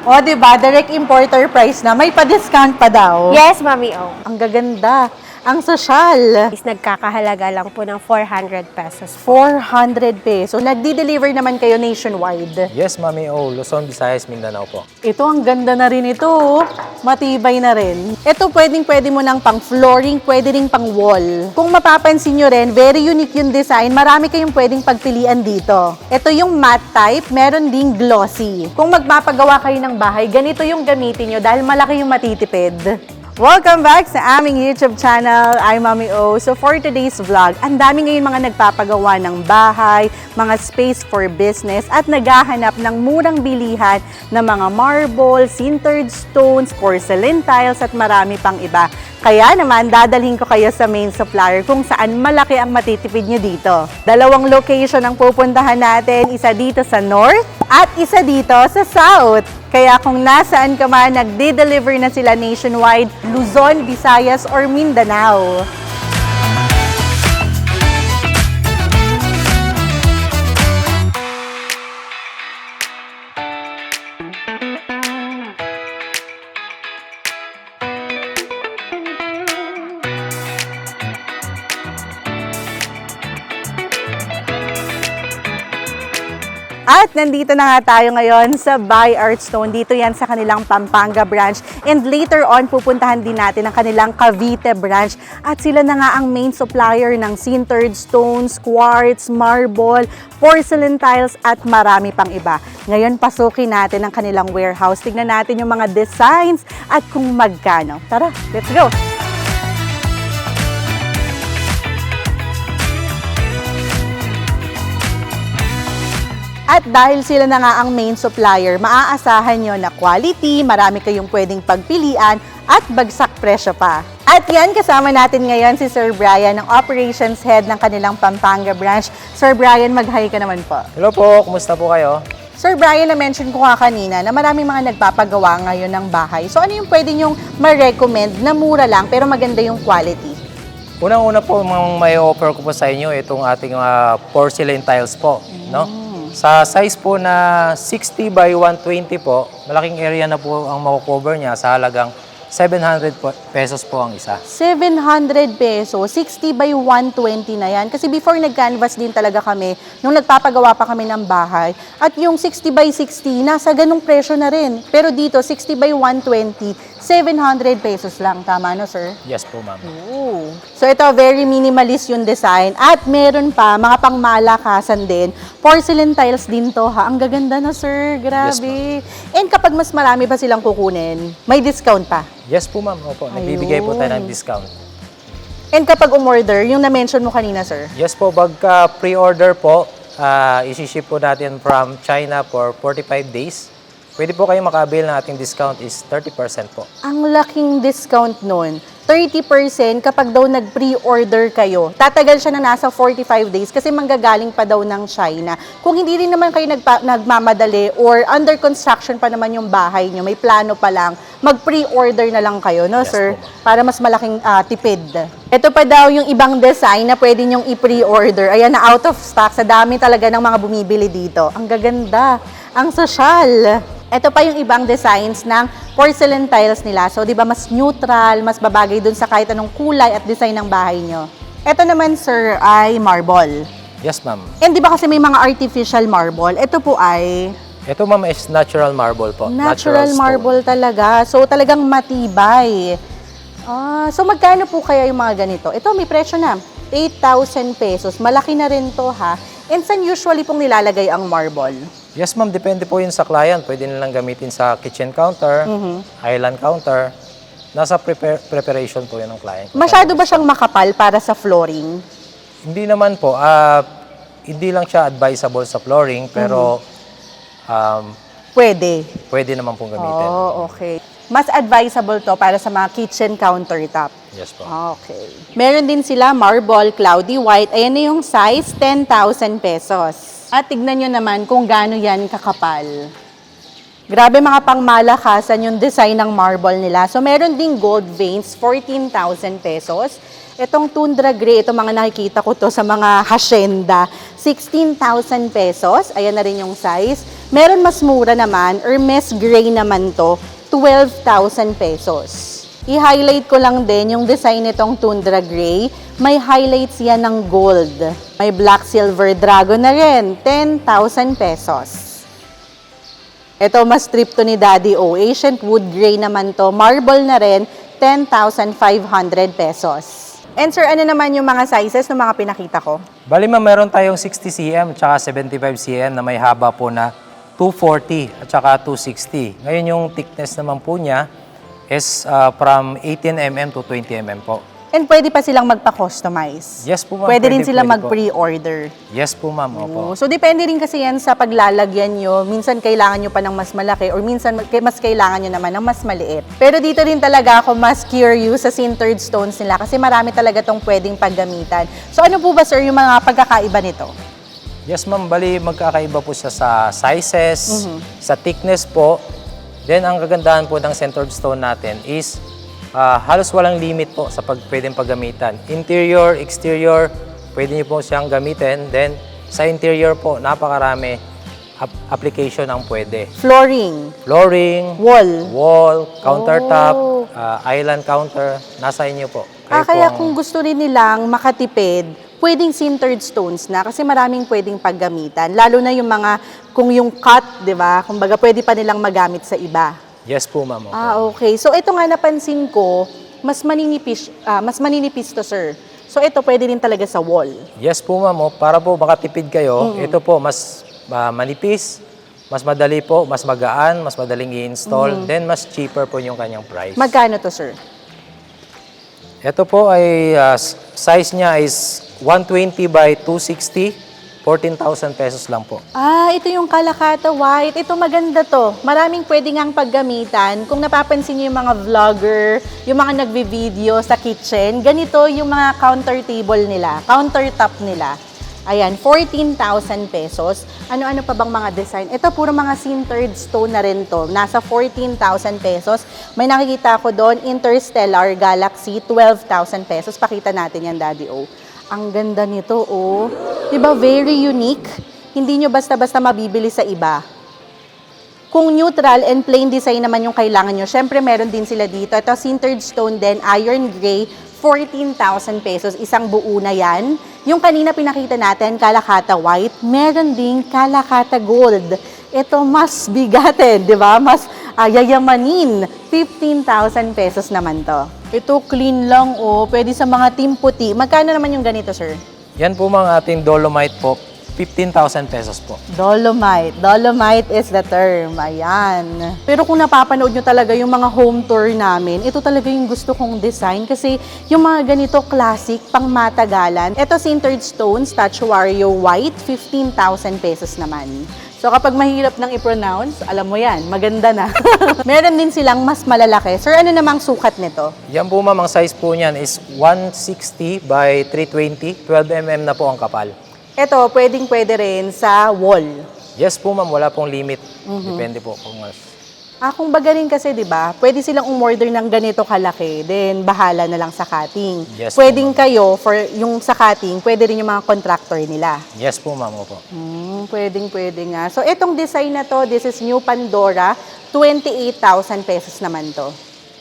O, diba? Direct importer price na. May pa-discount pa daw. Yes, Mami O. Ang gaganda. Ang sosyal. Is nagkakahalaga lang po ng 400 pesos. 400 peso. Nagdi-deliver naman kayo nationwide. Yes, Mami O. Luzon, Visayas, Mindanao po. Ito, ang ganda na rin ito. Matibay na rin. Ito, pwede mo ng pang flooring, pwede rin pang wall. Kung mapapansin nyo rin, very unique yung design. Marami kayong pwedeng pagpilian dito. Ito yung matte type, meron ding glossy. Kung magpapagawa kayo ng bahay, ganito yung gamitin nyo dahil malaki yung matitipid. Welcome back sa aming YouTube channel. I'm Mami O. So for today's vlog, ang dami ngayon mga nagpapagawa ng bahay, mga space for business at naghahanap ng murang bilihan ng mga marble, sintered stones, porcelain tiles at marami pang iba. Kaya naman, dadalhin ko kayo sa main supplier kung saan malaki ang matitipid nyo dito. Dalawang location ang pupuntahan natin, isa dito sa north at isa dito sa south. Kaya kung nasaan ka man, nagde-deliver na sila nationwide, Luzon, Visayas, or Mindanao. At nandito na nga tayo ngayon sa Buy Art Stone. Dito yan sa kanilang Pampanga branch. And later on, pupuntahan din natin ang kanilang Cavite branch. At sila na nga ang main supplier ng sintered stones, quartz, marble, porcelain tiles at marami pang iba. Ngayon, pasukin natin ang kanilang warehouse. Tignan natin yung mga designs at kung magkano. Tara, let's go! At dahil sila na nga ang main supplier, maaasahan nyo na quality, marami kayong pwedeng pagpilian at bagsak presyo pa. At yan, kasama natin ngayon si Sir Brian, ang operations head ng kanilang Pampanga branch. Sir Brian, mag-hi ka naman po. Hello po, kumusta po kayo? Sir Brian, na-mention ko nga kanina na maraming mga nagpapagawa ngayon ng bahay. So ano yung pwede nyong ma-recommend na mura lang pero maganda yung quality? Unang-una po, may offer ko po sa inyo itong ating porcelain tiles po. No? Sa size po na 60 by 120 po, malaking area na po ang makukover niya sa halagang 700 pesos po ang isa. 700 peso, 60 by 120 na yan. Kasi before nag-canvas din talaga kami, nung nagpapagawa pa kami ng bahay, at yung 60 by 60, nasa ganung presyo na rin. Pero dito, 60 by 120, 700 pesos lang. Tama no, sir? Yes po, ma'am. Ooh. So ito, very minimalist yung design. At meron pa, mga pangmalakasan din. Porcelain tiles din to, ha? Ang gaganda na, sir. Grabe. And kapag mas marami pa silang kukunin, may discount pa. Yes po, ma'am. Opo, nagbibigay po tayo ng discount. And kapag umorder, yung na-mention mo kanina, sir? Yes po, pagka pre-order po, isi-ship po natin from China for 45 days. Pwede po kayo maka-avail ng ating discount is 30% po. Ang laking discount nun. 30% kapag daw nag-pre-order kayo. Tatagal siya na nasa 45 days kasi manggagaling pa daw ng China. Kung hindi rin naman kayo nagmamadali or under construction pa naman yung bahay nyo, may plano pa lang, mag-pre-order na lang kayo, no, Yes, sir? po, Para mas malaking tipid. Ito pa daw yung ibang design na pwede nyong i-pre-order. Ayan, na out of stock. Sa dami talaga ng mga bumibili dito. Ang gaganda. Ang sosyal. Ito pa yung ibang designs ng porcelain tiles nila. So, di ba, mas neutral, mas babagay dun sa kahit anong kulay at design ng bahay nyo. Ito naman, sir, ay marble. Yes, ma'am. And di ba kasi may mga artificial marble? Ito po ay Ito, ma'am, is natural marble po. natural stone. marble talaga. So, talagang matibay. So, magkano po kaya yung mga ganito? Ito, may presyo na. 8,000 pesos. Malaki na rin to, ha? And saan usually pong nilalagay ang marble? Yes, ma'am. Depende po yun sa client. Pwede nilang gamitin sa kitchen counter, island counter. Nasa preparation po yun ng client. Masyado ba siyang makapal para sa flooring? Hindi naman po. Hindi lang siya advisable sa flooring, pero Pwede. pwede naman pong gamitin. Oh, okay. Mas advisable to para sa mga kitchen countertop. Yes po. Okay. Meron din sila marble, cloudy white. Ayan na yung size, 10,000 pesos. At tignan nyo naman kung gaano yan kakapal. Grabe, mga pangmalakasan yung design ng marble nila. So meron ding gold veins, 14,000 pesos. Itong tundra gray, itong mga nakikita ko to sa mga hacienda, 16,000 pesos. Ayan na rin yung size. Meron mas mura naman, Hermes Gray naman to, 12,000 pesos. I-highlight ko lang din yung design nitong Tundra Gray. May highlights yan ng gold. May black silver dragon na rin, 10,000 pesos. Ito mas trip to ni Daddy O. Ancient wood gray naman to. Marble na rin, 10,500 pesos. And sir, ano naman yung mga sizes ng mga pinakita ko? Bali ma'am, meron tayong 60 cm at saka 75 cm na may haba po na 240 at saka 260. Ngayon yung thickness naman po niya is from 18 mm to 20 mm po. And pwede pa silang magpa-customize? Yes po ma'am. Pwede rin sila pwede po. mag-pre-order? Yes po ma'am, opo. So depende rin kasi yan sa paglalagyan nyo. Minsan kailangan nyo pa ng mas malaki or minsan mas kailangan nyo naman ng mas maliit. Pero dito rin talaga ako mas curious sa sintered stones nila kasi marami talaga tong pwedeng paggamitan. So ano po ba sir yung mga pagkakaiba nito? Yes ma'am, bali magkakaiba po siya sa sizes, sa thickness po. Then ang kagandahan po ng centered stone natin is halos walang limit po sa pwedeng paggamitan. Interior, exterior, pwede niyo po siyang gamitin. Then sa interior po, napakarami application ang pwede. Flooring, Flooring, wall. wall, countertop, Oh. island counter, nasa inyo po. Kaya po ang- kung gusto rin nilang makatipid, pwedeng sintered stones na kasi maraming pwedeng paggamitan. Lalo na yung mga, kung yung cut, di ba? Kumbaga pwede pa nilang magamit sa iba. Yes po ma'am. opo. Okay. So ito nga napansin ko, mas maninipis to sir. So ito pwede rin talaga sa wall. Yes po ma'am, para po makatipid kayo, ito po mas manipis, mas madali po, mas magaan, mas madaling i-install, then mas cheaper po yung kanyang price. Magkano to sir? Ito po ay size niya is 120 by 260, 14,000 pesos lang po. Ito yung Kalakata White. Ito maganda to. Maraming pwede ngang paggamitan. Kung napapansin niyo yung mga vlogger, yung mga nagvi-video sa kitchen, ganito yung mga counter table nila, countertop nila. Ayan, 14,000 pesos. Ano-ano pa bang mga design? Ito, puro mga sintered stone na rin to. Nasa 14,000 pesos. May nakikita ko doon, Interstellar Galaxy, 12,000 pesos. Pakita natin yan, Daddy O. Ang ganda nito, oh. Diba, very unique. Hindi nyo basta-basta mabibili sa iba. Kung neutral and plain design naman yung kailangan nyo, syempre meron din sila dito. Ito, sintered stone din, iron gray, 14,000 pesos. Isang buo na yan. Yung kanina pinakita natin, Kalakata White, meron ding Kalakata Gold. Ito, mas bigatin, di ba? Mas yayamanin. 15,000 pesos naman to. Ito, clean lang, oh. Pwede sa mga team puti. Magkano naman yung ganito, sir? Yan po mga ating dolomite po, 15,000 pesos po. Dolomite. Dolomite is the term. Ayan. Pero kung napapanood nyo talaga yung mga home tour namin, ito talaga yung gusto kong design kasi yung mga ganito classic, pang matagalan. Ito sintered stone, statuario white, 15,000 pesos naman. So kapag mahirap nang i-pronounce, alam mo yan, maganda na. Meron din silang mas malalaki. Sir, ano namang sukat nito? Yan po ma'am, ang size po niyan is 160 by 320, 12 mm na po ang kapal. Ito, pwede rin sa wall. Yes po ma'am, wala pong limit. Depende po kung Kung baga rin kasi, di ba, pwede silang umorder ng ganito kalaki, then bahala na lang sa cutting. Yes, Pwedeng kayo, for yung sa cutting, pwede rin yung mga contractor nila. Yes po ma'am, opo. Pwede nga. So, itong design na to, this is New Pandora, 28,000 pesos naman to.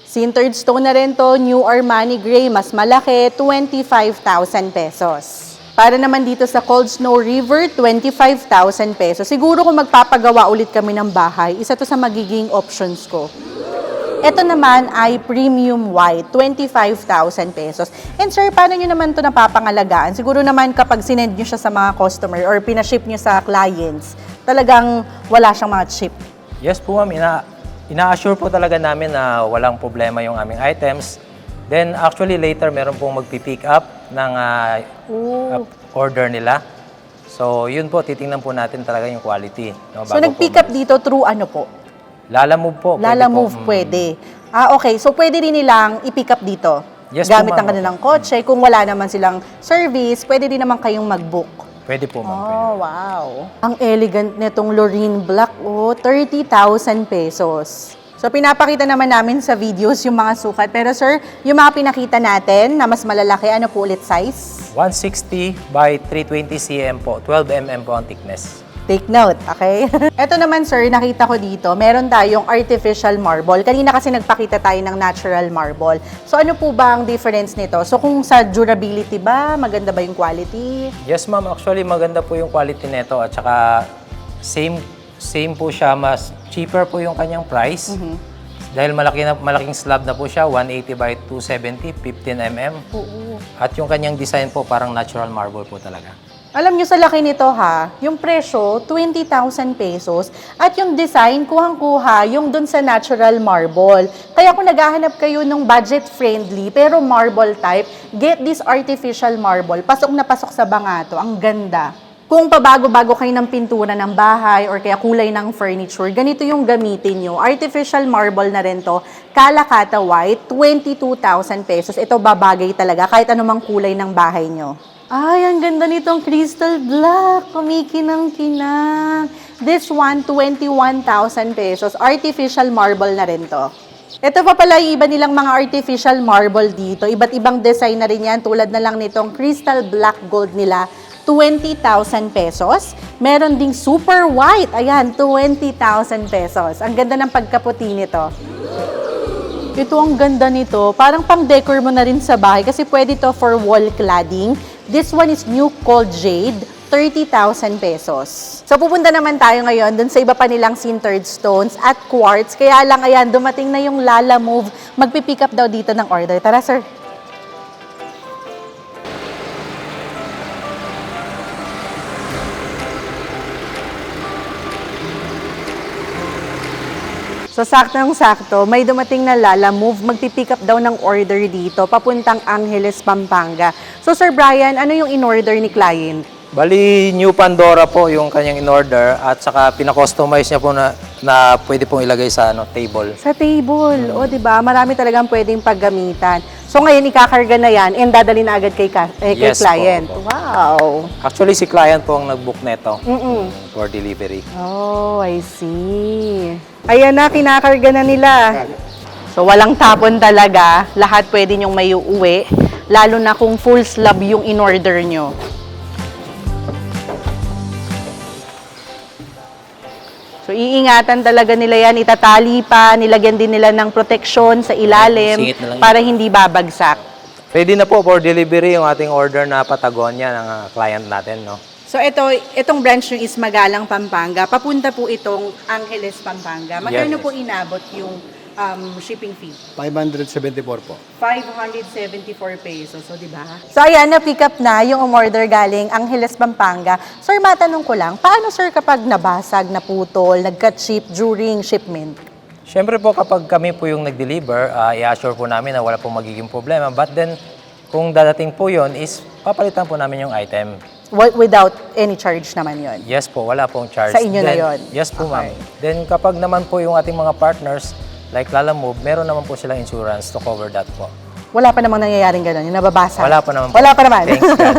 Sintered stone na rin to, New Armani Gray, mas malaki, 25,000 pesos. Para naman dito sa Cold Snow River, 25,000 pesos. Siguro kung magpapagawa ulit kami ng bahay, isa to sa magiging options ko. Ito naman ay premium white, 25,000 pesos. And sir, paano nyo naman to napapangalagaan? Siguro naman kapag sinend nyo siya sa mga customer or pinaship nyo sa clients, talagang wala siyang mga chip. Yes po ma'am, ina-assure po talaga namin na walang problema yung aming items. Then actually later meron pong magpi-pick up ng order nila. So yun po, titingnan po natin talaga yung quality. No, So nag-pick up dito through ano po? Lalamove po. Lalamove pwede. Okay. So pwede rin nilang i-pick up dito. Yes po, Gamit ang ma'am. kanilang kotse. Kung wala naman silang service, pwede din naman kayong mag-book. Pwede po ma'am. Pwede. Oh, wow. Ang elegant nitong Lorraine Black, 30,000 pesos. So So pinapakita naman namin sa videos yung mga sukat. Pero sir, yung mga pinakita natin na mas malalaki, ano po ulit size? 160 by 320 cm po. 12 mm po ang thickness. Take note, okay? Ito naman sir, nakita ko dito, meron tayong artificial marble. Kanina kasi nagpakita tayo ng natural marble. So ano po ba ang difference nito? So kung sa durability ba, maganda ba yung quality? Yes ma'am, actually maganda po yung quality nito at saka same po siya, mas cheaper po yung kanyang price. Dahil malaking slab na po siya, 180 by 270, 15 mm. Oo. At yung kanyang design po parang natural marble po talaga. Alam nyo sa laki nito ha, yung presyo, 20,000 pesos. At yung design, kuhang-kuha, yung dun sa natural marble. Kaya kung naghahanap kayo ng budget-friendly, pero marble type, get this artificial marble. Pasok na pasok sa bangato. Ang ganda. Kung pabago-bago kayo ng pintura ng bahay or kaya kulay ng furniture, ganito yung gamitin nyo. Artificial marble na rin to. Kalakata White, 22,000 pesos. Ito babagay talaga kahit anumang kulay ng bahay nyo. Ay, ang ganda nitong crystal black. Kumikinang-kinang. This one, 21,000 pesos. Artificial marble na rin to. Ito pa pala yung iba nilang mga artificial marble dito. Iba't ibang design na rin yan. Tulad na lang nitong crystal black gold nila. 20,000 pesos. Meron ding super white. Ayan, 20,000 pesos. Ang ganda ng pagkaputi nito. Ito ang ganda nito. Parang pang-decor mo na rin sa bahay kasi pwede to for wall cladding. This one is new cold jade, 30,000 pesos. So pupunta naman tayo ngayon dun sa iba pa nilang sintered stones at quartz. Kaya lang ayan, dumating na yung Lala Move. Magpipick up daw dito ng order. Tara sir. So, saktong-sakto, may dumating na Lala Move, magpipick up daw ng order dito, papuntang Angeles, Pampanga. So, Sir Brian, ano yung in-order ni client? Bali, new Pandora po yung kanyang in-order at saka pina-customize niya po na pwede pong ilagay sa table. Sa table. O, di ba? Marami talagang pwedeng paggamitan. So, ngayon, ikakarga na yan and dadali na agad kay Yes, client. po. Wow. Actually, si client po ang nag-book neto for delivery. Oh, I see. Ayan na, kinakarga na nila. So, walang tapon talaga. Lahat pwede nyong may uuwi. Lalo na kung full slab yung in-order nyo. So, iingatan talaga nila yan. Itatali pa, nilagyan din nila ng proteksyon sa ilalim Singit na lang para hindi babagsak. Pwede na po for delivery yung ating order na Patagonia ng client natin, no? So, itong branch nyo is Magalang, Pampanga. Papunta po itong Angeles, Pampanga. Magkano Yes. po inabot yung shipping fee? 574 po. 574 pesos, so di ba? So ayan, na-pick up na yung umorder galing Angeles, Pampanga. Sir, matanong ko lang, paano sir kapag nabasag, naputol, nagka-chip during shipment? Siyempre po kapag kami po yung nag-deliver, i-assure po namin na wala pong magiging problema. But then, kung dadating po yon is papalitan po namin yung item. Without any charge naman yon. Yes po, wala pong charge. Sa inyo na yun? Yes po, Okay. ma'am. Then kapag naman po yung ating mga partners, like Lala Move, meron naman po silang insurance to cover that po. Wala pa namang nangyayaring gano'n, yung nababasa? Wala pa naman po. Wala pa naman? Thanks God.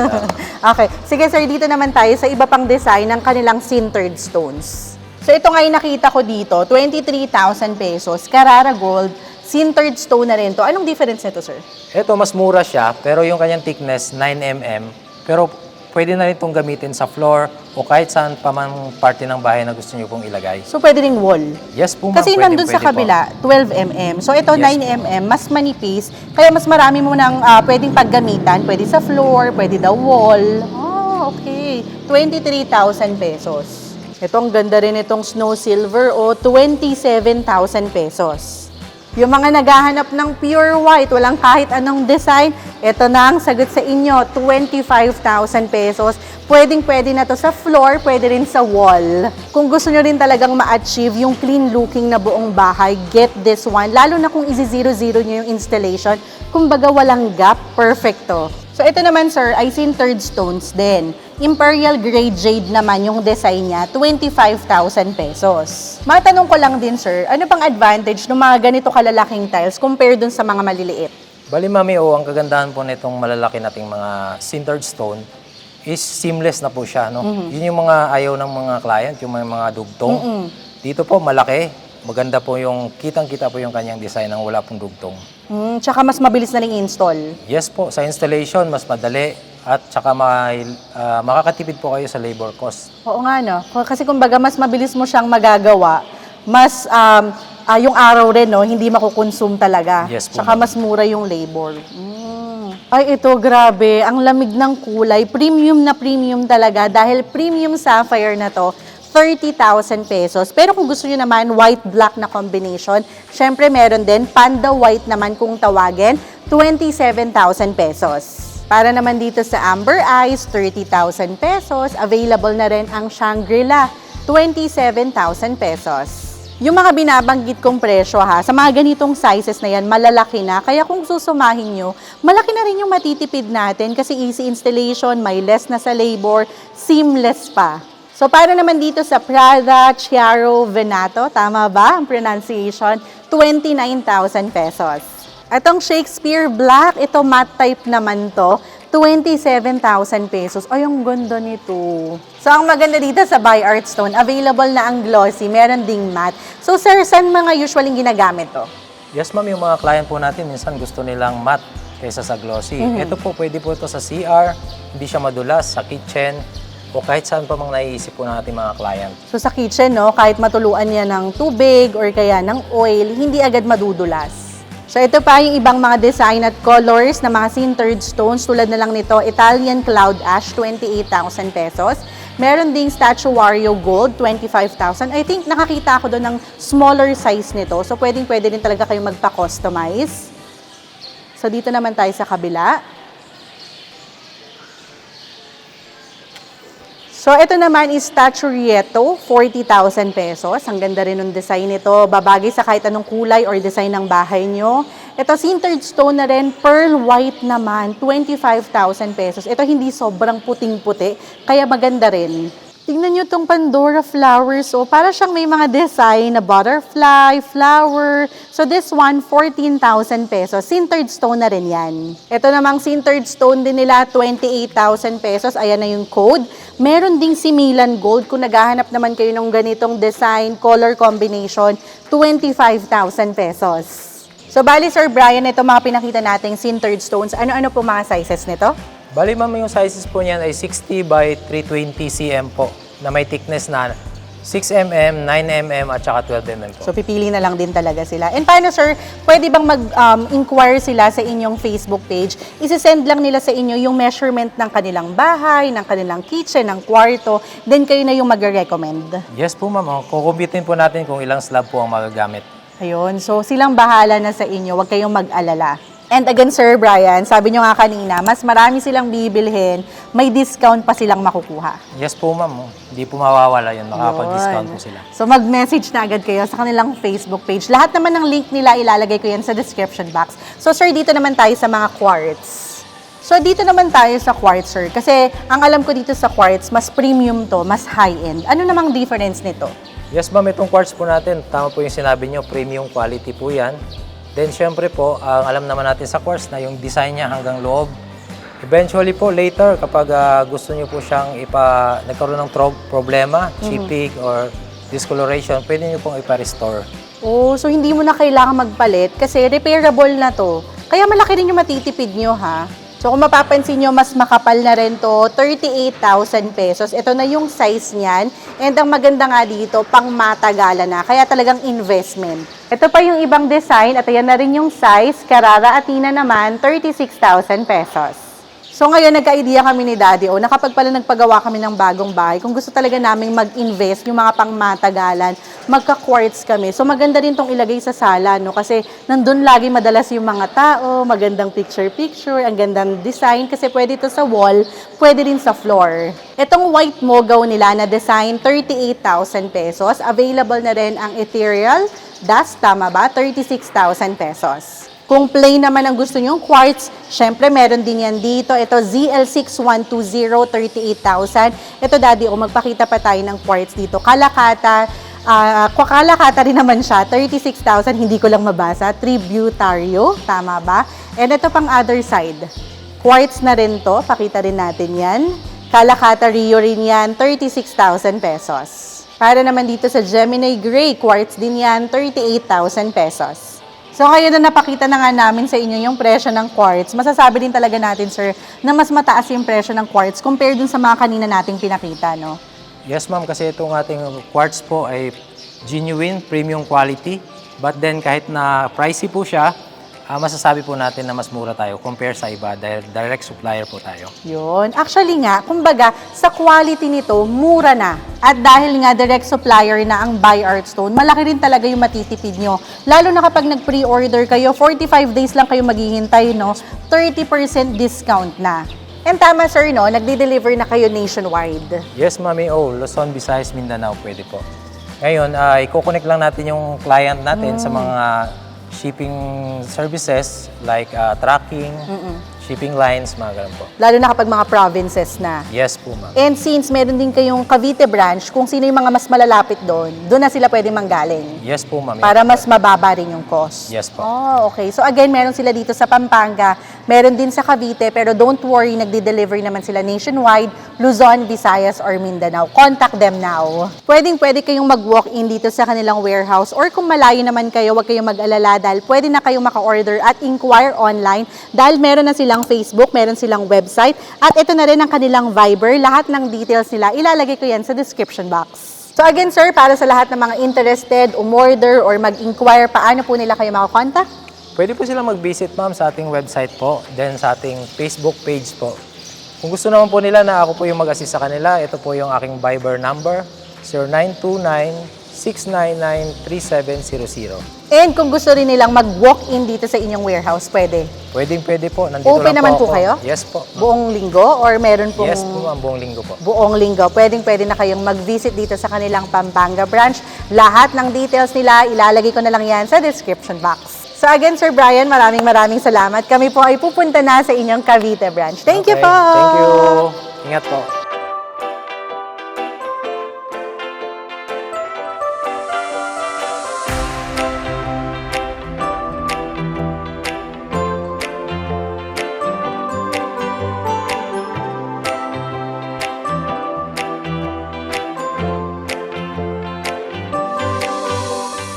Okay. Sige sir, dito naman tayo sa iba pang design ng kanilang sintered stones. So ito nga yung nakita ko dito, 23,000 pesos, Carrara Gold, sintered stone na rin to. Anong difference nito sir? Ito, mas mura siya, pero yung kanyang thickness, 9 mm. Pero pwede na rin itong gamitin sa floor o kahit saan pa man parte ng bahay na gusto nyo pong ilagay. So pwede ring wall? Yes po, ma'am. Kasi nandun sa kabila, 12 mm. So ito, Yes 9 mm, mas manipis. Kaya mas marami mo nang pwedeng paggamitan. Pwede sa floor, pwede daw wall. Oh, okay. 23,000 pesos. Ito, ang ganda rin itong snow silver o 27,000 pesos. Yung mga naghahanap ng pure white, walang kahit anong design, ito na ang sagot sa inyo, 25,000 pesos. Pwedeng-pwede na to sa floor, pwede rin sa wall. Kung gusto nyo rin talagang ma-achieve yung clean-looking na buong bahay, get this one. Lalo na kung isi-0-0 nyo yung installation, kumbaga walang gap, perfecto. So ito naman sir, ay sintered stones din. Imperial Grade Jade naman yung design niya, 25,000 pesos. Matanong ko lang din sir, ano pang advantage ng mga ganito kalalaking tiles compared dun sa mga maliliit? Bali, mami, ang kagandahan po nitong malalaki nating mga sintered stone is seamless na po siya, no? Yun yung mga ayaw ng mga client, yung mga dugtong. Dito po, malaki. maganda po yung kitang-kita po yung kanyang design ng wala pong dugtong. Tsaka mas mabilis na ring install. Yes po, sa installation, mas madali at tsaka makakatipid po kayo sa labor cost. Oo nga, no? Kasi kumbaga, mas mabilis mo siyang magagawa, mas yung araw rin, no, hindi makukonsume talaga. Yes po, Tsaka ma'am. mas mura yung labor. Ay, ito, grabe. Ang lamig ng kulay. Premium na premium talaga. Dahil premium sapphire na to, 30,000 pesos. Pero kung gusto nyo naman, white-black na combination, syempre meron din. Panda white naman kung tawagin, 27,000 pesos. Para naman dito sa Amber Eyes, 30,000 pesos. Available na rin ang Shangri-La, 27,000 pesos. Yung mga binabanggit kong presyo ha, sa mga ganitong sizes na yan, malalaki na. Kaya kung susumahin nyo, malaki na rin yung matitipid natin kasi easy installation, may less na sa labor, seamless pa. So, para naman dito sa Prada Chiaro Venato, tama ba ang pronunciation? 29,000 pesos. Itong Shakespeare Black, ito matte type naman to, 27,000 pesos. Ay, ang ganda nito. So, ang maganda dito sa Buy Art Stone, available na ang glossy, meron ding matte. So, sir, saan mga usually ginagamit to? Yes ma'am, yung mga client po natin, minsan gusto nilang matte kaysa sa glossy. Ito po, pwede po ito sa CR, hindi siya madulas, sa kitchen, o kahit saan pa mang naiisip po ng ating mga client. So, sa kitchen, no, kahit matuluan niya ng tubig or kaya ng oil, hindi agad madudulas. So, ito pa yung ibang mga design at colors na mga sintered stones. Tulad na lang nito, Italian Cloud Ash, 28,000 pesos. Meron ding Statuario Gold, 25,000. I think nakakita ako doon ng smaller size nito. So, pwede din talaga kayong magpa-customize. So, dito naman tayo sa kabila. So, ito naman is Statuarieto, 40,000 pesos. Ang ganda rin ng design nito. Babagay sa kahit anong kulay or design ng bahay nyo. Ito, sintered stone na rin, pearl white naman, 25,000 pesos. Ito hindi sobrang puting-puti, kaya maganda rin. Tingnan nyo itong Pandora flowers. So, para siyang may mga design na butterfly, flower. So, this one, 14,000 pesos. Sintered stone na rin yan. Ito namang sintered stone din nila, 28,000 pesos. Ayan na yung code. Meron ding si Milan Gold. Kung naghahanap naman kayo ng ganitong design, color combination, 25,000 pesos. So, bali Sir Brian, ito mga pinakita nating sintered stones. Ano-ano po mga sizes nito? Bali ma'am, yung sizes po niyan ay 60 by 320 cm po, na may thickness na 6 mm, 9 mm at saka 12 mm po. So, pipili na lang din talaga sila. And paano, sir, pwede bang mag-inquire sila sa inyong Facebook page? Isisend lang nila sa inyo yung measurement ng kanilang bahay, ng kanilang kitchen, ng kwarto, then kayo na yung mag-recommend. Yes po ma'am, kukumpitin po natin kung ilang slab po ang magagamit. Ayun, so silang bahala na sa inyo, huwag kayong mag-alala. And again, Sir Brian, sabi nyo nga kanina, mas marami silang bibilhin, may discount pa silang makukuha. Yes po ma'am, hindi po mawawala yun, makapag-discount po sila. So mag-message na agad kayo sa kanilang Facebook page. Lahat naman ng link nila ilalagay ko yan sa description box. So sir, dito naman tayo sa mga quartz. So dito naman tayo sa quartz, sir. Kasi ang alam ko dito sa quartz, mas premium to, mas high-end. Ano namang difference nito? Yes ma'am, itong quartz po natin, tama po yung sinabi nyo, premium quality po yan. Then syempre po, ang alam naman natin sa quartz na yung design niya hanggang loob. Eventually po, later, kapag gusto nyo po siyang nagkaroon ng problema, chipping or discoloration, pwede nyo pong ipa-restore. Oh, so hindi mo na kailangan magpalit kasi repairable na to. Kaya malaki rin yung matitipid nyo, ha? So kung mapapansin nyo, mas makapal na rin to, 38,000 pesos. Ito na yung size niyan. And ang maganda nga dito, pang matagalan na. Kaya talagang investment. Ito pa yung ibang design at ayan na rin yung size. Carrara Athena naman, 36,000 pesos. So ngayon, nagka-idea kami ni Daddy, nakapag pala nagpagawa kami ng bagong bahay, kung gusto talaga namin mag-invest, yung mga pangmatagalan, magka-quartz kami. So maganda rin tong ilagay sa sala, no? Kasi nandun lagi madalas yung mga tao, magandang picture-picture, ang gandang design, kasi pwede ito sa wall, pwede rin sa floor. Itong white mogaw nila na design, 38,000 pesos. Available na rin ang ethereal dust, tama ba? 36,000 pesos. Kung plain naman ang gusto nyo, quartz, syempre meron din yan dito. Ito, ZL6120, 38,000. Ito, Daddy, magpakita pa tayo ng quartz dito. Kalakata, kalakata rin naman siya, 36,000, hindi ko lang mabasa. Tributario, tama ba? And ito pang other side. Quartz na rin to, pakita rin natin yan. Kalakata Rio rin yan, 36,000 pesos. Para naman dito sa Gemini Gray, quartz din yan, 38,000 pesos. So ngayon na napakita na nga namin sa inyo yung presyo ng quartz, masasabi din talaga natin, sir, na mas mataas yung presyo ng quartz compared dun sa mga kanina nating pinakita, no? Yes, ma'am, kasi itong ating quartz po ay genuine, premium quality. But then, kahit na pricey po siya, masasabi po natin na mas mura tayo compare sa iba dahil direct supplier po tayo. Yun. Actually nga, kumbaga, sa quality nito, mura na. At dahil nga direct supplier na ang Buy Art Stone, malaki rin talaga yung matitipid nyo. Lalo na kapag nag-pre-order kayo, 45 days lang kayo maghihintay, no? 30% discount na. And tama, sir, no? Nagde-deliver na kayo nationwide. Yes, mami. Luzon, Visayas, Mindanao, pwede po. Ngayon, i-connect lang natin yung client natin sa mga shipping services like tracking, shipping lines, mga ganun po. Lalo na kapag mga provinces na. Yes po, ma'am. And since meron din kayong Cavite branch, kung sino yung mga mas malalapit doon na sila pwedeng manggaling. Yes po, ma'am. Para mas mababa rin yung cost. Yes po. Oh, okay. So again, meron sila dito sa Pampanga, meron din sa Cavite, pero don't worry, nagde-deliver naman sila nationwide, Luzon, Visayas, or Mindanao. Contact them now. Pwede kayong mag-walk-in dito sa kanilang warehouse, or kung malayo naman kayo, huwag kayong mag-alala dahil pwede na kayong maka-order at inquire online dahil meron na silang Facebook, meron silang website, at ito na rin ang kanilang Viber. Lahat ng details nila, ilalagay ko yan sa description box. So again, sir, para sa lahat ng mga interested, umorder, or mag-inquire, paano po nila kayo makakontak? Pwede po sila mag-visit, ma'am, sa ating website po, then sa ating Facebook page po. Kung gusto naman po nila na ako po yung mag-assist sa kanila, ito po yung aking Viber number, 0929-699-3700. And kung gusto rin nilang mag-walk-in dito sa inyong warehouse, pwede. Pwede po. Nandito Open lang naman po ako. kayo? Yes po. Buong linggo, or meron pong... Yes po, ma'am, buong linggo po. Buong linggo. Pwede na kayong mag-visit dito sa kanilang Pampanga branch. Lahat ng details nila, ilalagay ko na lang yan sa description box. So again, Sir Brian, maraming salamat. Kami po ay pupunta na sa inyong Cavite branch. Thank you Okay, po! Thank you. Ingat po.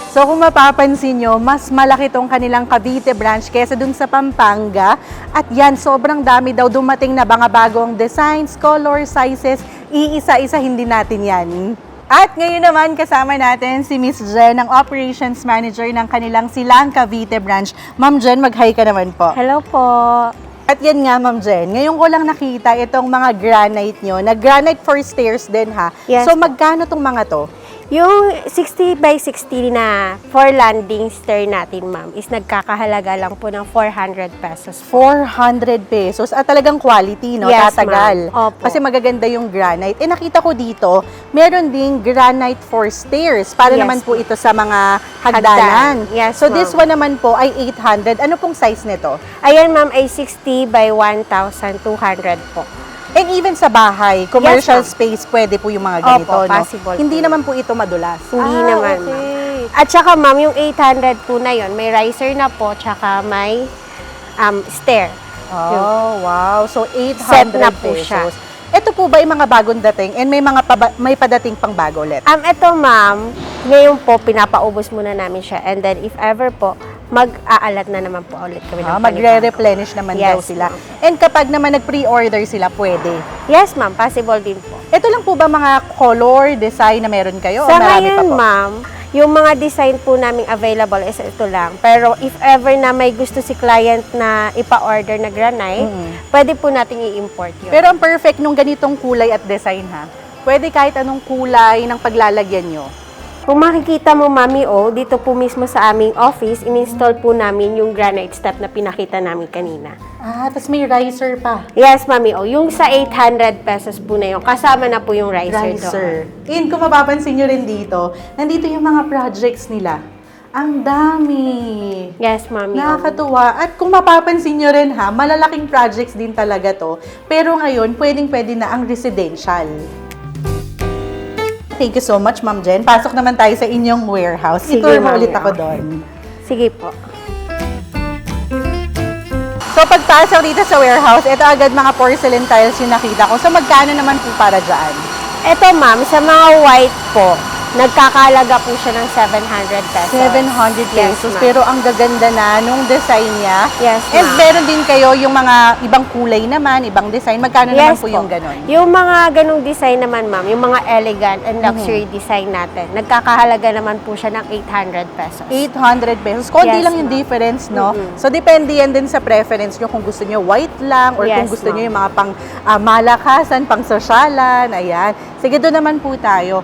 So kung mapapansin nyo, mas malaki tong kanilang Cavite branch kesa dun sa Pampanga. At yan, sobrang dami daw dumating na mga bagong designs, color, sizes. Iisa-isa hindi natin yan. At ngayon naman kasama natin si Miss Jen, ang Operations Manager ng kanilang Silang Cavite branch. Ma'am Jen, mag-hi ka naman po. Hello po. At yan nga, Ma'am Jen, ngayon ko lang nakita itong mga granite nyo. Nag-granite for stairs din, ha? Yes. So magkano tong mga to? Yung 60 by 60 na for landing stair natin, ma'am, is nagkakahalaga lang po ng 400 pesos. 400 pesos. At talagang quality, no? Yes, Tatagal. ma'am. Opo. Kasi magaganda yung granite. Eh, nakita ko dito, meron ding granite for stairs. Para Yes, naman po ma'am. ito sa mga hagdanan. Yes, so, this ma'am. one naman po ay 800. Ano pong size nito? Ayan, ma'am, ay 60 by 1,200 po. And even sa bahay, commercial Yes, ma'am. space, pwede po yung mga ganito, Opo, no? possible Hindi po. naman po ito madulas. Hindi naman, okay. At saka, ma'am, yung 800 po na yon, may riser na po, tsaka may stair. Oh, wow. So, 800 Set na po siya. pesos. Ito po ba yung mga bagong dating and may padating pang bago ulit? Ito, ma'am, ngayon po, pinapaubos muna namin siya. And then, if ever po, mag-aalat na naman po ulit kami ng panibago. Magre-replenish naman Yes, daw sila. ma'am. And kapag naman nag-pre-order sila, pwede. Yes, ma'am, possible din po. Ito lang po ba mga color, design na meron kayo? o Sa marami pa ngayon, po? ma'am, yung mga design po namin available is ito lang. Pero if ever na may gusto si client na ipa-order na granite, pwede po nating i-import yun. Pero ang perfect nung ganitong kulay at design, ha? Pwede kahit anong kulay ng paglalagyan nyo. Kung makikita mo, mami, dito po mismo sa aming office, in-install po namin yung granite step na pinakita namin kanina. Tapos may riser pa. Yes, mami, yung sa 800 pesos po na yun, kasama na po yung riser doon. Riser. And kung mapapansin nyo rin dito, nandito yung mga projects nila. Ang dami. Yes, mami. Nakakatuwa. At kung mapapansin nyo rin, ha, malalaking projects din talaga to. Pero ngayon, pwedeng-pwede na ang residential. Thank you so much, Ma'am Jen. Pasok naman tayo sa inyong warehouse. Sige, I-tour mo Ma'am. ulit ako doon. Sige po. So, pagpasok dito sa warehouse, ito agad mga porcelain tiles yung nakita ko. So, magkano naman po para dyan? Ito ma'am, sa mga white po, nagkakalaga po siya ng 700 pesos. 700 Yes, pesos. ma'am. Pero ang gaganda na nung design niya. Yes, And ma'am. meron din kayo yung mga ibang kulay naman, ibang design. Magkano naman po yung ganon? Yung mga ganong design naman, ma'am, yung mga elegant and luxury design natin, nagkakahalaga naman po siya ng 800 pesos. 800 pesos. Konti Yes, lang yung ma'am. difference, no? So, depende yan din sa preference nyo kung gusto nyo white lang or kung Yes, gusto nyo ma'am. yung mga pang malakasan, pang sosyalan, ayan. Sige, doon naman po tayo.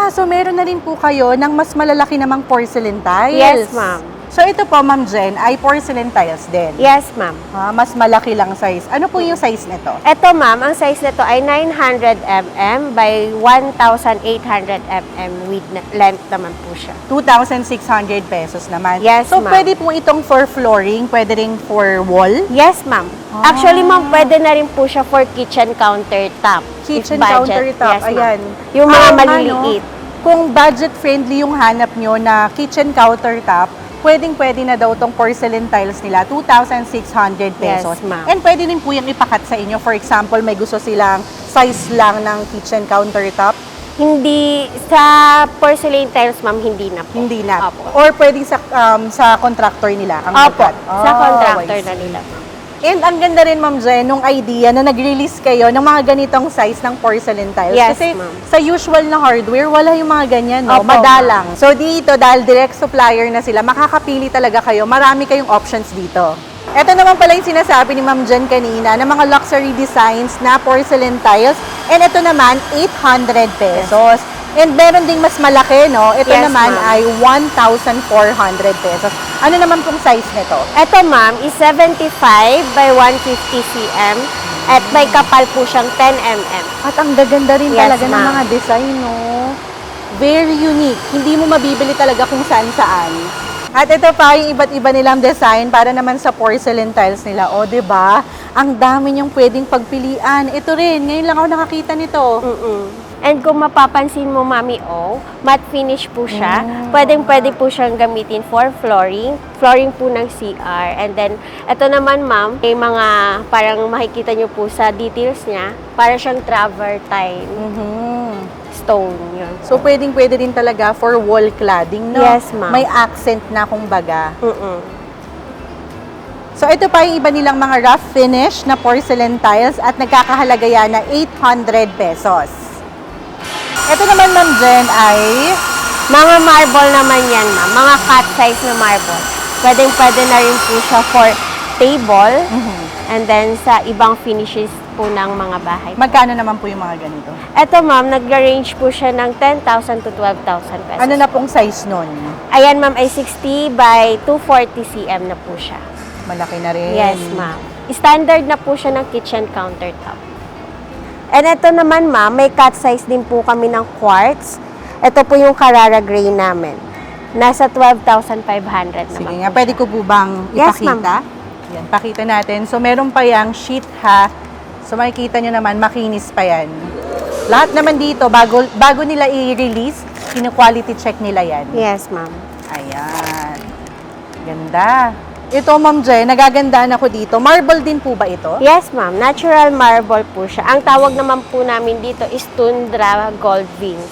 So meron na rin po kayo ng mas malalaki namang porcelain tiles. Yes, ma'am. So ito po, Ma'am Jen, ay porcelain tiles din. Yes, ma'am. Mas malaki lang size. Ano po yung size nito? Ito, ma'am, ang size nito ay 900 mm by 1,800 mm with length naman po siya. 2,600 pesos naman. Yes, So ma'am. pwede po itong for flooring, pwede rin for wall. Yes, ma'am. Actually, ma'am, pwede na rin po siya for kitchen countertop. Kitchen If budget. countertop, Yes, ma'am. ayan. Yung mga Ano, maliliit. kung budget-friendly yung hanap nyo na kitchen countertop, pwedeng-pwede na daw tong porcelain tiles nila, 2,600 pesos. Yes, ma'am. And pwede din po yung ipakat sa inyo. For example, may gusto silang size lang ng kitchen countertop, Hindi, sa porcelain tiles, ma'am, hindi na po. hindi na. Opo. Or pwedeng sa contractor nila ang Opo, magkat. sa contractor I see. na nila, ma'am. And ang ganda rin, Ma'am Jen, nung idea na nag-release kayo ng mga ganitong size ng porcelain tiles. Yes, Kasi ma'am. sa usual na hardware, wala yung mga ganyan, no? Opo, Madalang. So dito, dahil direct supplier na sila, makakapili talaga kayo. Marami kayong options dito. Ito naman pala yung sinasabi ni Ma'am Jen kanina na mga luxury designs na porcelain tiles. And ito naman, 800 pesos. And meron ding mas malaki, no? Ito Yes, naman ma'am. ay 1,400 pesos. Ano naman pong size nito? Ito, ma'am, is 75 by 150 cm at may kapal po siyang 10 mm. At ang gaganda rin Yes, talaga ng ma'am. mga design, no? Very unique. Hindi mo mabibili talaga kung saan-saan. At ito pa yung iba't iba nilang design para naman sa porcelain tiles nila. O, 'di ba? Ang dami niyong pwedeng pagpilian. Ito rin, ngayon lang ako nakakita nito. And kung mapapansin mo, Mami O, matte finish po siya. Pwedeng-pwede po siyang gamitin for flooring. Flooring po ng CR. And then, ito naman, ma'am, may mga parang makikita nyo po sa details niya. Para siyang travertine stone yun. So, pwedeng-pwede din talaga for wall cladding, no? Yes, ma'am. May accent na kumbaga. Mm-mm. So, ito pa yung iba nilang mga rough finish na porcelain tiles at nagkakahalaga yan na 800 pesos. Ito naman, Ma'am Jen, ay Mga marble naman yan, ma'am. Mga cut size na marble. Pwedeng-pwede na rin po siya for table. And then, sa ibang finishes po ng mga bahay. magkano naman po yung mga ganito? Ito, ma'am, nag-range po siya ng 10,000 to 12,000 pesos. Ano na pong size nun? Ayan, ma'am, ay 60 by 240 cm na po siya. Malaki na rin. Yes, ma'am. Standard na po siya ng kitchen countertop. And ito naman, ma'am, may cut size din po kami ng quartz. Ito po yung Carrara Gray namin. Nasa 12,500 naman Sige po nga, pwede siya. ko po bang Yes, ipakita? Yan, pakita natin. So, meron pa yang sheet ha. So, makikita nyo naman, makinis pa yan. Lahat naman dito, bago nila i-release, kinu-quality check nila yan. Yes, ma'am. Ayan. Ganda. Ito, Ma'am Jen, nagagandaan ako dito. Marble din po ba ito? Yes, ma'am. Natural marble po siya. Ang tawag naman po namin dito is Tundra Gold Veins.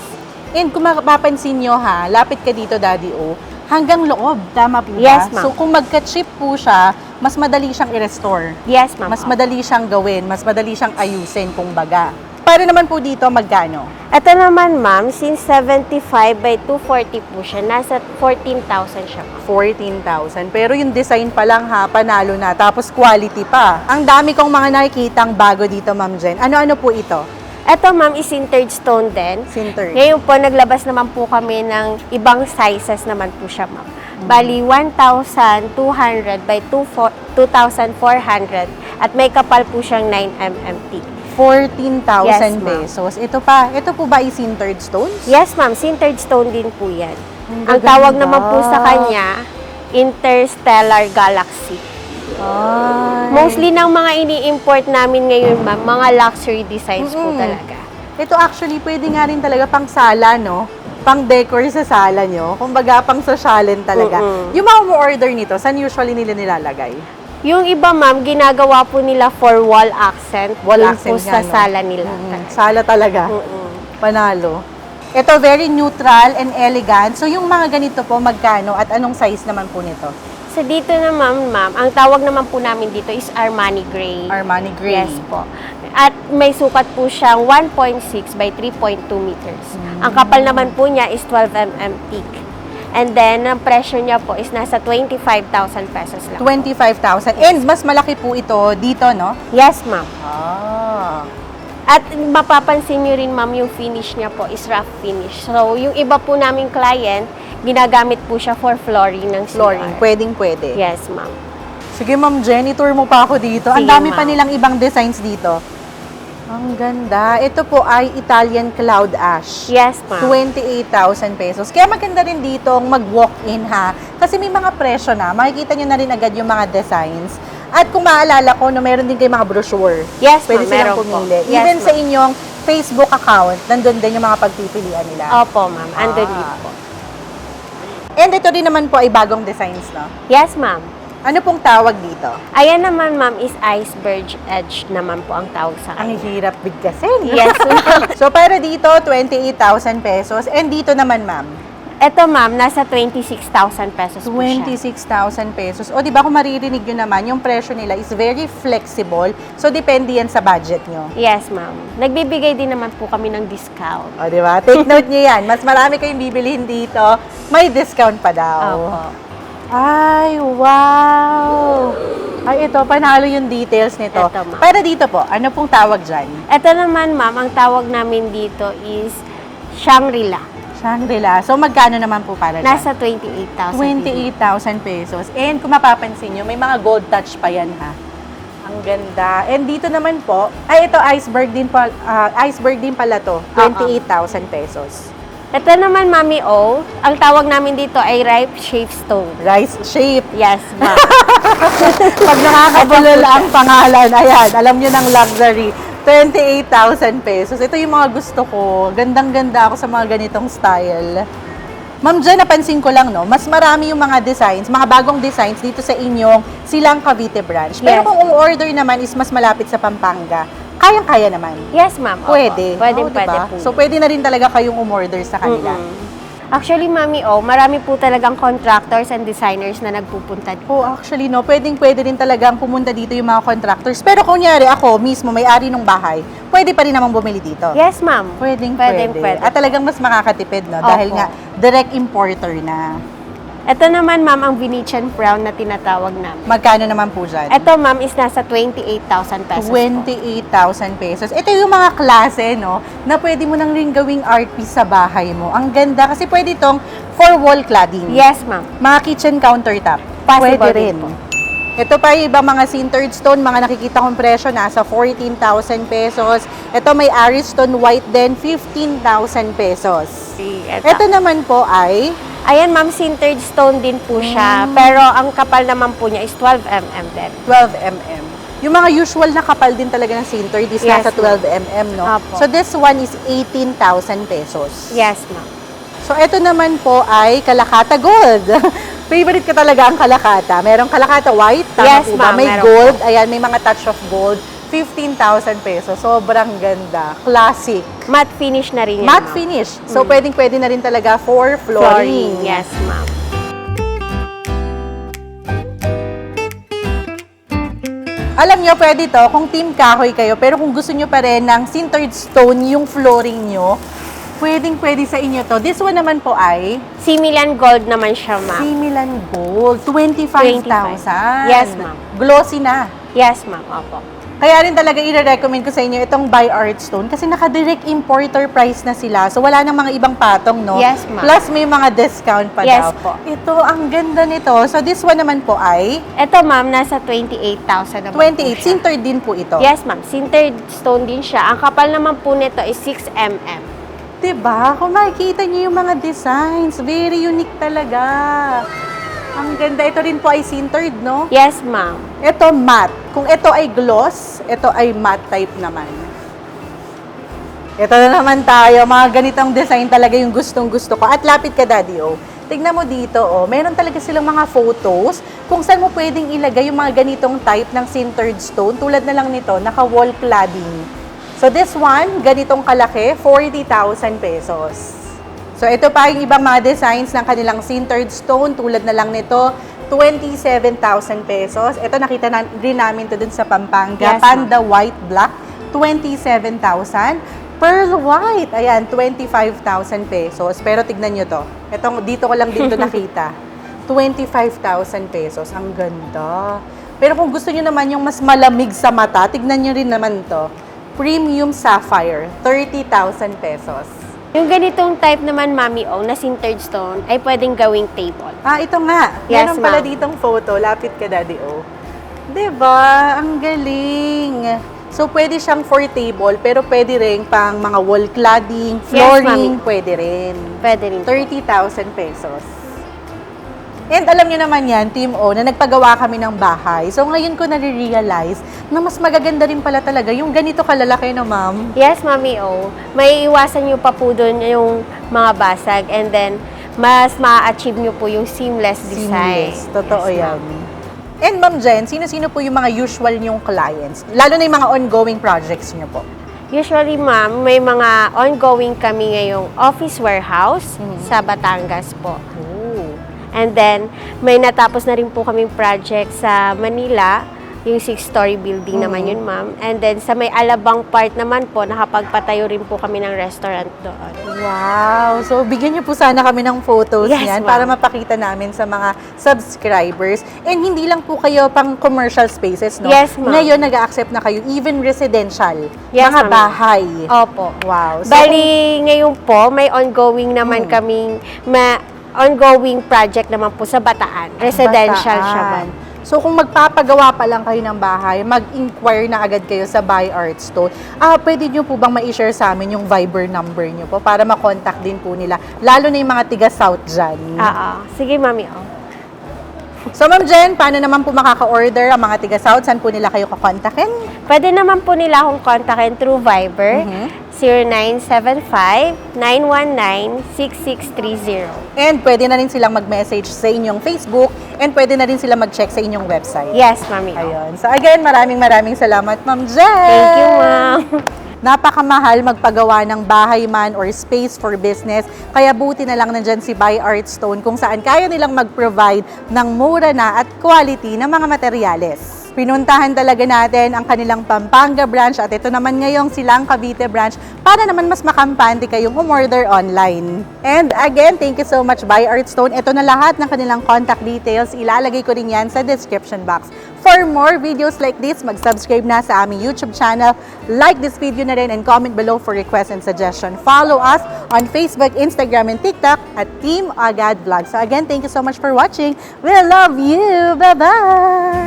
And kung mapapansin nyo ha, lapit ka dito, Daddy O, hanggang loob. Tama po ba? Yes, ma'am. So, kung magka-chip po siya, mas madali siyang i-restore. Yes, ma'am. Mas madali siyang gawin, mas madali siyang ayusin, kumbaga. Para naman po dito, magkano? Ito naman, ma'am, since 75 by 240 po siya, nasa 14,000 siya, ma'am. 14,000. Pero yung design pa lang ha, panalo na. Tapos quality pa. Ang dami kong mga nakikitang bago dito, Ma'am Jen. Ano-ano po ito? Ito, ma'am, is sintered stone din. Sintered. Ngayon po, naglabas naman po kami ng ibang sizes naman po siya, ma'am. Bali, 1,200 by 2,400 at may kapal po siyang 9 mm thick. 14,000 Yes, ma'am. pesos. Ito pa. Ito po ba is sintered stones? Yes, ma'am, sintered stone din po yan. Ang gaganda. tawag naman po sa kanya, Interstellar Galaxy. Ay. Mostly ng mga ini-import namin ngayon, ma'am, mga luxury designs po talaga. Ito actually, pwede nga rin talaga pang sala, no? Pang decor sa sala nyo. Kumbaga, pang sosyalin talaga. Yung mga mo-order nito, saan usually nila nilalagay? Yung iba, ma'am, ginagawa po nila for wall accent. Wall dun accent po sa nga, no? sala nila. Sala talaga. Panalo. Ito, very neutral and elegant. So, yung mga ganito po, magkano at anong size naman po nito? So dito naman, ma'am, ang tawag naman po namin dito is Armani Gray. Armani Gray. Yes po. At may sukat po siyang 1.6 by 3.2 meters. Ang kapal naman po niya is 12 mm thick. And then, ang presyo niya po is nasa 25,000 pesos lang. 25,000. And mas malaki po ito dito, no? Yes, ma'am. Ah. At mapapansin niyo rin, ma'am, yung finish niya po is rough finish. So, yung iba po naming client, ginagamit po siya for flooring ng CR. Flooring. Pwedeng-pwede. Yes, ma'am. Sige, Ma'am Jenny, tour mo pa ako dito. Ang Sige, dami pa ma'am. nilang ibang designs dito. Ang ganda. Ito po ay Italian Cloud Ash. Yes, ma'am. 28,000 pesos. Kaya maganda rin dito mag-walk-in ha. Kasi may mga presyo na. Makikita nyo na rin agad yung mga designs. At kung maalala ko, no, meron din kayo mga brochure. Yes, Pwede ma'am. silang Meron pumili. po. Yes, Even sa ma'am. inyong Facebook account, nandun din yung mga pagpipilian nila. Opo, ma'am. Andun din po. And ito rin naman po ay bagong designs, no? Yes, ma'am. Ano pong tawag dito? Ayan naman, ma'am, is iceberg edge naman po ang tawag sa Ang kanya. hirap bigkasin. Yes, ma'am. So, para dito, 28,000 pesos. And dito naman, ma'am, Ito, ma'am, nasa 26,000 pesos po siya. 26,000 pesos. O, di ba kung maririnig nyo naman, yung presyo nila is very flexible. So, depende yan sa budget nyo. Yes, ma'am. Nagbibigay din naman po kami ng discount. O, di ba? Take note nyo yan. Mas marami kayong bibilihin dito. May discount pa daw. Opo. Ay, wow! Ay, ito, panalo yung details nito. Ito, ma'am. Para dito po, ano pong tawag dyan? Ito naman, ma'am, ang tawag namin dito is Shangri-La. Shangri-La. So, magkano naman po para dyan? Nasa 28,000. 28,000 pesos. And kung mapapansin nyo, may mga gold touch pa yan ha. Ang ganda. And dito naman po, ay ito iceberg din pala to. 28,000 pesos. Ito naman, Mami O, ang tawag namin dito ay ripe shave stone. Rice shape. Yes, ma'am. Pag nakakabulol ang pangalan, ayan, alam nyo ng luxury. 28,000 pesos. Ito yung mga gusto ko. Gandang-ganda ako sa mga ganitong style. Ma'am Jen, napansin ko lang, no, mas marami yung mga designs, mga bagong designs dito sa inyong Silang Cavite branch. Pero Yes. kung ang order naman is mas malapit sa Pampanga, kayang-kaya naman. Yes, ma'am. Opo. Pwede. Pwede, Oo, pwede diba? po. So, pwede na rin talaga kayong umorder sa kanila. Actually, Mami O, marami po talagang contractors and designers na nagpupunta dito. Oh, actually, no, pwede rin talagang pumunta dito yung mga contractors. Pero kung nyari ako, mismo, may-ari ng bahay, pwede pa rin namang bumili dito. Yes, ma'am. Pwede. Pwede. At talagang mas makakatipid, no? Dahil Opo. nga, direct importer na. Ito naman, ma'am, ang Venetian brown na tinatawag namin. Magkano naman po dyan? Ito, ma'am, is nasa 28,000 pesos po. 28,000 pesos. Ito yung mga klase, no, na pwede mo nang rin gawing art piece sa bahay mo. Ang ganda kasi pwede itong for wall cladding. Yes, ma'am. Mga kitchen countertop. Possible Pwede rin. din po. Ito pa yung ibang mga sintered stone, mga nakikita kong presyo, nasa 14,000 pesos. Ito may Ariston white din, 15,000 pesos. Ito naman po ay Ayan, ma'am, sintered stone din po siya. Pero ang kapal naman po niya is 12 mm din. 12 mm. Yung mga usual na kapal din talaga ng sintered is Yes, nasa 12 mm, no? Apo. So this one is 18,000 pesos. Yes, ma'am. So ito naman po ay Kalakata Gold. Favorite ka talaga ang Kalakata. Merong Kalakata white, tama Yes, po ba? ma'am, May meron gold, ayan, may mga touch of gold. 15,000 pesos. Sobrang ganda. Classic. Matte finish na rin yan, Matte ma'am. finish. So pwede na rin talaga for flooring. Yes, ma'am. Alam nyo, pwede to kung team kahoy kayo, pero kung gusto nyo pa rin ng sintered stone yung flooring nyo, pwede sa inyo to. This one naman po ay Similan gold naman siya, ma'am. Similan Gold, 25,000. Yes, ma'am. Glossy na. Yes, ma'am. Opo. Kaya rin talaga i-recommend ko sa inyo itong Buy Art Stone kasi naka-direct importer price na sila. So wala nang mga ibang patong, no? Yes, ma'am. Plus may mga discount pa Yes daw. po. Ito, ang ganda nito. So this one naman po ay Ito, ma'am, nasa 28,000 naman 28. po siya. Sintered din po ito. Yes, ma'am. Sintered stone din siya. Ang kapal naman po nito is 6 mm. Diba? Kung makikita niyo yung mga designs, very unique talaga. Ang ganda. Ito rin po ay sintered, no? Yes, ma'am. Ito matte. Kung ito ay gloss, ito ay matte type naman. Ito na naman tayo. Mga ganitong design talaga yung gustong-gusto ko. At lapit ka, Daddy, oh. Tignan mo dito, oh. Meron talaga silang mga photos kung saan mo pwedeng ilagay yung mga ganitong type ng sintered stone. Tulad na lang nito, naka-wall cladding. So this one, ganitong kalaki, 40,000 pesos. So ito pa yung ibang mga designs ng kanilang sintered stone, tulad na lang nito, 27,000 pesos. Ito nakita rin namin to dun sa Pampanga, Yes, ma'am. Panda White Black, 27,000. Pearl White, ayan, 25,000 pesos. Pero tignan nyo to. Dito ko lang din to nakita. 25,000 pesos. Ang ganda. Pero kung gusto nyo naman yung mas malamig sa mata, tignan nyo rin naman to. Premium Sapphire, 30,000 pesos. Yung ganitong type naman, Mami Ong, na sintered stone, ay pwedeng gawing table. Ah, ito nga. Yes, Meron pala ma'am. ditong photo. Lapit ka, Daddy O. Diba? Ang galing. So, pwede siyang for table, pero pwede rin pang mga wall cladding, flooring, ma'am. pwede rin. Pwede rin. 30,000 pesos. And alam niyo naman yan, Team O, na nagpagawa kami ng bahay. So, ngayon ko nare-realize na mas magaganda rin pala talaga yung ganito kalalaki na, ma'am. Yes, Mami O. May iwasan nyo pa po doon yung mga basag and then mas ma-achieve nyo po yung seamless design. Seamless. Totoo Yes, yan. ma'am. And Ma'am Jen, sino-sino po yung mga usual niyong clients? Lalo na yung mga ongoing projects niyo po. Usually, ma'am, may mga ongoing kami ngayong office warehouse sa Batangas po. And then, may natapos na rin po kaming project sa Manila, yung 6-story building naman yun, ma'am. And then, sa may Alabang part naman po, nakapagpatayo rin po kami ng restaurant doon. Wow! So, bigyan niyo po sana kami ng photos Yes, niyan ma'am. para mapakita namin sa mga subscribers. And hindi lang po kayo pang commercial spaces, no? Yes, ma'am. Ngayon, nag-accept na kayo, even residential. Yes, mga ma'am. bahay. Opo. Wow. So, Bali, ngayon po, may ongoing naman kaming, ongoing project naman po sa Bataan. Residential siya, Bataan. ma'am. So, kung magpapagawa pa lang kayo ng bahay, mag-inquire na agad kayo sa Buy Art Stone. Pwede nyo po bang ma-share sa amin yung Viber number nyo po para makontak din po nila, lalo na yung mga tiga-South dyan. Sige, Mami O. So, Ma'am Jen, paano naman po makaka-order ang mga tiga-South? Saan po nila kayo kakontakin? Pwede naman po nila akong kontakin through Viber, 0975-919-6630. And pwede na rin silang mag-message sa inyong Facebook and pwede na rin sila mag-check sa inyong website. Yes, Mami O. Ayun. So, again, maraming salamat, Ma'am Jen! Thank you, ma'am. Napakamahal magpagawa ng bahay man or space for business. Kaya buti na lang nandyan si Buy Art Stone kung saan kaya nilang mag-provide ng mura na at quality ng mga materyales. Pinuntahan talaga natin ang kanilang Pampanga branch at ito naman ngayong Silang Cavite branch para naman mas makampante kayong umorder online. And again, thank you so much Buy Art Stone. Ito na lahat ng kanilang contact details. Ilalagay ko rin yan sa description box. For more videos like this, mag-subscribe na sa aming YouTube channel. Like this video na rin and comment below for requests and suggestion. Follow us on Facebook, Instagram, and TikTok at Team Agad Vlog. So again, thank you so much for watching. We love you. Bye-bye!